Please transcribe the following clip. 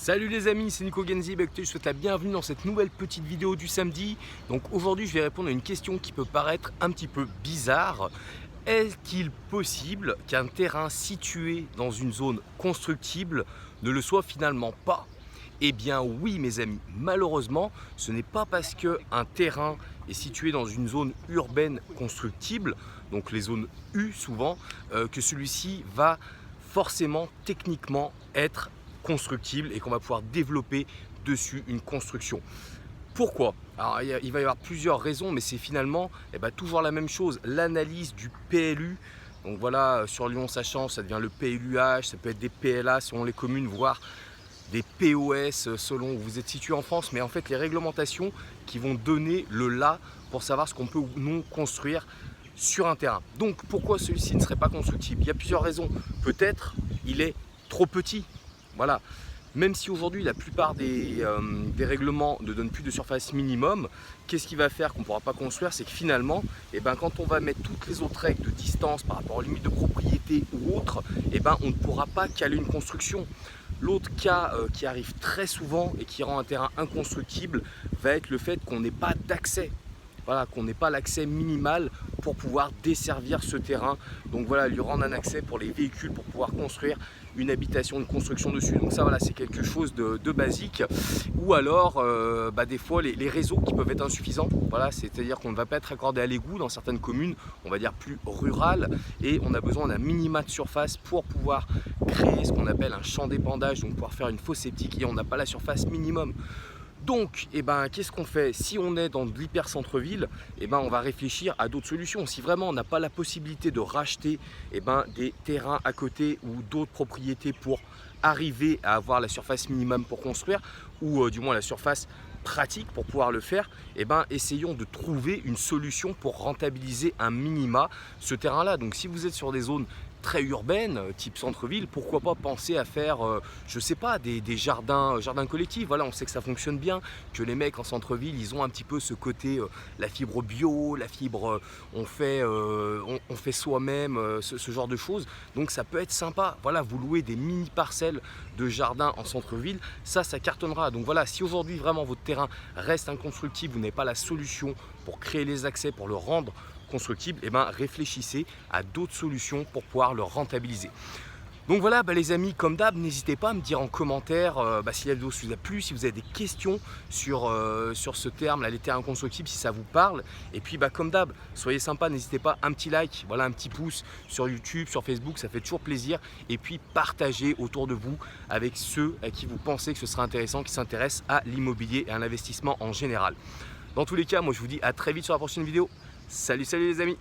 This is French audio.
Salut les amis, c'est Nico Genzi. Je vous souhaite la bienvenue dans cette nouvelle petite vidéo du samedi. Donc aujourd'hui, je vais répondre à une question qui peut paraître un petit peu bizarre. Est-il possible qu'un terrain situé dans une zone constructible ne le soit finalement pas? Eh bien oui mes amis, malheureusement, ce n'est pas parce qu'un terrain est situé dans une zone urbaine constructible, donc les zones U souvent, que celui-ci va forcément techniquement être constructible et qu'on va pouvoir développer dessus une construction. Pourquoi? Alors il va y avoir plusieurs raisons, mais c'est finalement toujours la même chose, l'analyse du PLU. Donc voilà, sur Lyon-Sachant, ça devient le PLUH, ça peut être des PLA selon les communes, voire des POS selon où vous êtes situé en France, mais en fait les réglementations qui vont donner le là pour savoir ce qu'on peut ou non construire sur un terrain. Donc pourquoi celui-ci ne serait pas constructible? Il y a plusieurs raisons. Peut-être il est trop petit. Voilà. Même si aujourd'hui la plupart des règlements ne donnent plus de surface minimum, qu'est-ce qui va faire qu'on ne pourra pas construire? C'est que finalement, quand on va mettre toutes les autres règles de distance par rapport aux limites de propriété ou autres, on ne pourra pas caler une construction. L'autre cas qui arrive très souvent et qui rend un terrain inconstructible va être le fait qu'on n'ait pas d'accès. Voilà, qu'on n'ait pas l'accès minimal pour pouvoir desservir ce terrain. Donc voilà, lui rendre un accès pour les véhicules pour pouvoir construire une habitation, une construction dessus. Donc ça voilà, c'est quelque chose de basique. Ou alors des fois les réseaux qui peuvent être insuffisants. Voilà, c'est-à-dire qu'on ne va pas être accordé à l'égout dans certaines communes, on va dire plus rurales, et on a besoin d'un minima de surface pour pouvoir créer ce qu'on appelle un champ d'épandage, donc pouvoir faire une fosse septique, et on n'a pas la surface minimum. Donc, qu'est-ce qu'on fait? Si on est dans de l'hyper centre-ville, on va réfléchir à d'autres solutions. Si vraiment on n'a pas la possibilité de racheter des terrains à côté ou d'autres propriétés pour arriver à avoir la surface minimum pour construire, ou du moins la surface pratique pour pouvoir le faire, essayons de trouver une solution pour rentabiliser un minima ce terrain-là. Donc si vous êtes sur des zones très urbaines, type centre-ville, pourquoi pas penser à faire, je sais pas, des jardins collectifs. Voilà, on sait que ça fonctionne bien, que les mecs en centre-ville, ils ont un petit peu ce côté, la fibre bio, la fibre, on fait soi-même, ce genre de choses. Donc ça peut être sympa. Voilà, vous louez des mini parcelles de jardin en centre-ville, ça cartonnera. Donc voilà, si aujourd'hui vraiment votre terrain reste inconstructible, vous n'avez pas la solution pour créer les accès, pour le rendre constructible, réfléchissez à d'autres solutions pour pouvoir le rentabiliser. Donc voilà les amis, comme d'hab, n'hésitez pas à me dire en commentaire si la vidéo vous a plu, si vous avez des questions sur ce terme, les terrains constructibles, si ça vous parle. Et puis comme d'hab, soyez sympa, n'hésitez pas, un petit like, voilà, un petit pouce sur YouTube, sur Facebook, ça fait toujours plaisir. Et puis partagez autour de vous avec ceux à qui vous pensez que ce sera intéressant, qui s'intéressent à l'immobilier et à l'investissement en général. Dans tous les cas, moi je vous dis à très vite sur la prochaine vidéo. Salut les amis!